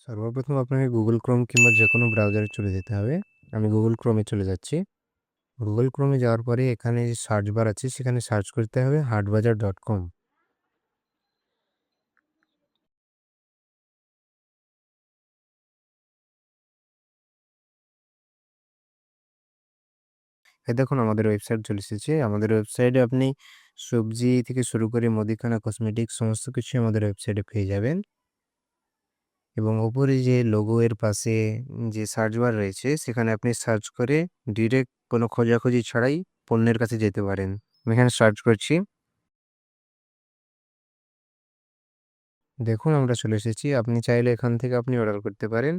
সর্বপ্রথম আপনাকে Google Chrome কিংবা যেকোনো ব্রাউজারে চলে যেতে হবে। আমি Google Chrome এ চলে যাচ্ছি। Google Chrome এ যাওয়ার পরে এখানে যে সার্চ বার আছে সেখানে সার্চ করতে হবে হাটবাজার.com। এই দেখুন আমাদের ওয়েবসাইট চলে এসেছে। আমাদের ওয়েবসাইটে আপনি সবজি থেকে শুরু করে মুদিখানা, কসমেটিক্স সমস্ত কিছুই আমাদের ওয়েবসাইটে পেয়ে যাবেন। এবং উপরে যে লোগো এর পাশে যে সার্চ বার রয়েছে সেখানে আপনি সার্চ করে ডিরেক্ট কোনো খোঁজাখুঁজি ছাড়াই পণ্যের কাছে যেতে পারেন। আমি এখানে সার্চ করছি। দেখুন আমরা চলে এসেছি। আপনি চাইলে এখান থেকে আপনি অর্ডার করতে পারেন।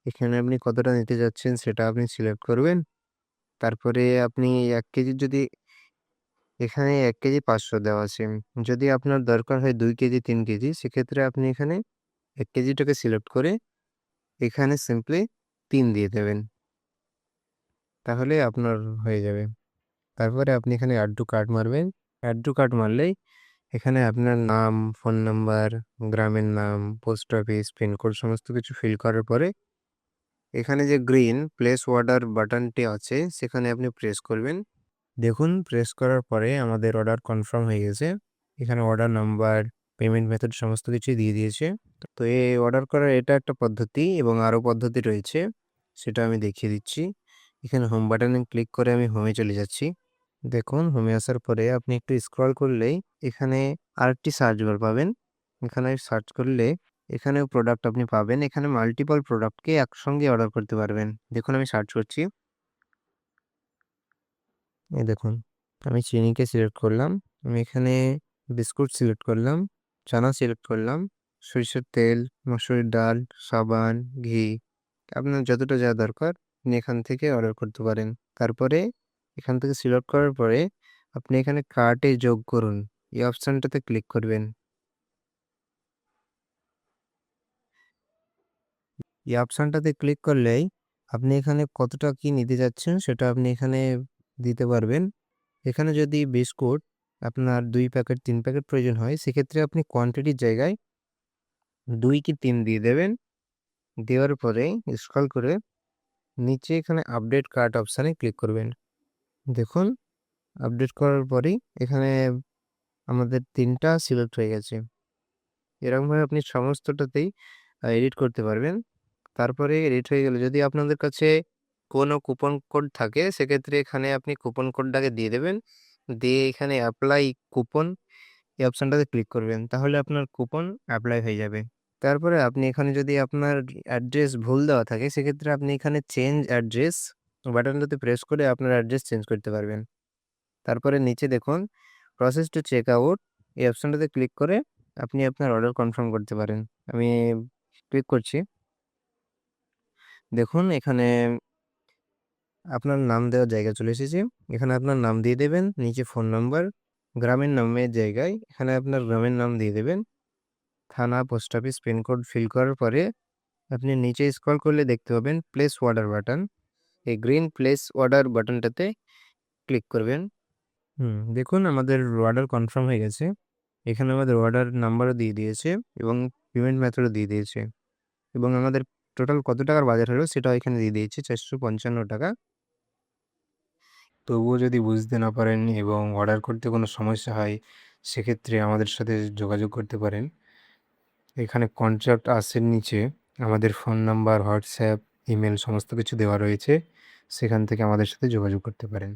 এখানে আপনি কতটা নিতে যাচ্ছেন সেটা আপনি সিলেক্ট করবেন। তারপরে আপনি ১ কেজি যদি এখানে ১ কেজি ৫০০ দেওয়া আছে। যদি আপনার দরকার হয় ২ কেজি ৩ কেজি সেক্ষেত্রে আপনি এখানে ১ কেজিটাকে সিলেক্ট করে এখানে সিম্পলি ৩ দিয়ে দেবেন। তাহলে আপনার হয়ে যাবে। তারপরে আপনি এখানে এড টু কার্ট মারবেন। এড টু কার্ট মারলেই এখানে আপনার নাম, ফোন নাম্বার, গ্রামের নাম, পোস্ট অফিস, পিনকোড সমস্ত কিছু ফিল করার পরে এখানে যে গ্রিন প্লেস অর্ডার বাটনটি আছে সেখানে আপনি প্রেস করবেন। দেখুন প্রেস করার পরে আমাদের অর্ডার কনফার্ম হয়ে গেছে। এখানে অর্ডার নাম্বার, পেমেন্ট মেথড সমস্ত কিছুই দিয়ে দিয়েছে। তো এই অর্ডার করার এটা একটা পদ্ধতি এবং আরও পদ্ধতি রয়েছে। সেটা আমি দেখিয়ে দিচ্ছি। এখানে হোম বাটনে ক্লিক করে আমি হোমে চলে যাচ্ছি। দেখুন হোমে আসার পরে আপনি একটু স্ক্রল করলেই এখানে আরেকটি সার্চ বার পাবেন। এখানে সার্চ করলে এখানেও প্রোডাক্ট আপনি পাবেন। এখানে মাল্টিপল প্রোডাক্টকে একসঙ্গে অর্ডার করতে পারবেন। দেখুন আমি সার্চ করছি। এই দেখুন আমি চিনিকে সিলেক্ট করলাম। আমি এখানে বিস্কুট সিলেক্ট করলাম, চানা সিলেক্ট করলাম, সরিষার তেল, মসুরির ডাল, সাবান, ঘি। আপনার যতটা যা দরকার আপনি এখান থেকে অর্ডার করতে পারেন। তারপরে এখান থেকে সিলেক্ট করার পরে আপনি এখানে কার্টে যোগ করুন এই অপশানটাতে ক্লিক করবেন। এই অপশানটাতে ক্লিক করলেই আপনি এখানে কতটা কি নিতে যাচ্ছেন সেটা আপনি এখানে দিতে পারবেন। এখানে যদি বিস্কুট আপনার ২ প্যাকেট ৩ প্যাকেট প্রয়োজন হয় সেক্ষেত্রে আপনি কোয়ান্টিটির জায়গায় ২ কি ৩ দিয়ে দেবেন। দেওয়ার পরে স্ক্রল করে নিচে এখানে আপডেট কার্ট অপশানে ক্লিক করবেন। দেখুন আপডেট করার পরেই এখানে আমাদের ৩ টা সিলেক্ট হয়ে গেছে। এরকমভাবে আপনি সমস্তটাতেই এডিট করতে পারবেন। তারপরে এডিট হয়ে গেলে যদি আপনাদের কাছে কোনো কুপন কোড থাকে সেক্ষেত্রে এখানে আপনি কুপন কোডটাকে দিয়ে দেবেন। দিয়ে এখানে অ্যাপ্লাই কুপন এই অপশানটাতে ক্লিক করবেন। তাহলে আপনার কুপন এপ্লাই হয়ে যাবে। তারপরে আপনি এখানে যদি আপনার অ্যাড্রেস ভুল দেওয়া থাকে সেক্ষেত্রে আপনি এখানে চেঞ্জ অ্যাড্রেস বাটনটাতে প্রেস করে আপনার অ্যাড্রেস চেঞ্জ করতে পারবেন। তারপরে নিচে দেখুন প্রসেস টু চেক আউট এই অপশানটাতে ক্লিক করে আপনি আপনার অর্ডার কনফার্ম করতে পারেন। আমি ক্লিক করছি। দেখুন এখানে আপনার নাম দেওয়ার জায়গায় চলে এসেছি। এখানে আপনার নাম দিয়ে দেবেন, নিচে ফোন নাম্বার, গ্রামের নামের জায়গায় এখানে আপনার গ্রামের নাম দিয়ে দেবেন। থানা, পোস্ট অফিস, পিনকোড ফিল করার পরে আপনি নিচে স্ক্রল করলে দেখতে পাবেন প্লেস অর্ডার বাটন। এই গ্রিন প্লেস অর্ডার বাটনটাতে ক্লিক করবেন। দেখুন আমাদের অর্ডার কনফার্ম হয়ে গেছে। এখানে আমাদের অর্ডার নাম্বারও দিয়ে দিয়েছে এবং পেমেন্ট মেথডও দিয়ে দিয়েছে এবং আমাদের টোটাল কত টাকার বাজার হলো সেটাও এখানে দিয়ে দিয়েছে ৳৪৫৫ তবুও যদি বুঝতে না পারেন এবং অর্ডার করতে কোনো সমস্যা হয় সেক্ষেত্রে আমাদের সাথে যোগাযোগ করতে পারেন। এখানে কন্ট্যাক্ট আস-এর নিচে আমাদের ফোন নাম্বার, হোয়াটসঅ্যাপ, ইমেল সমস্ত কিছু দেওয়া রয়েছে। সেখান থেকে আমাদের সাথে যোগাযোগ করতে পারেন।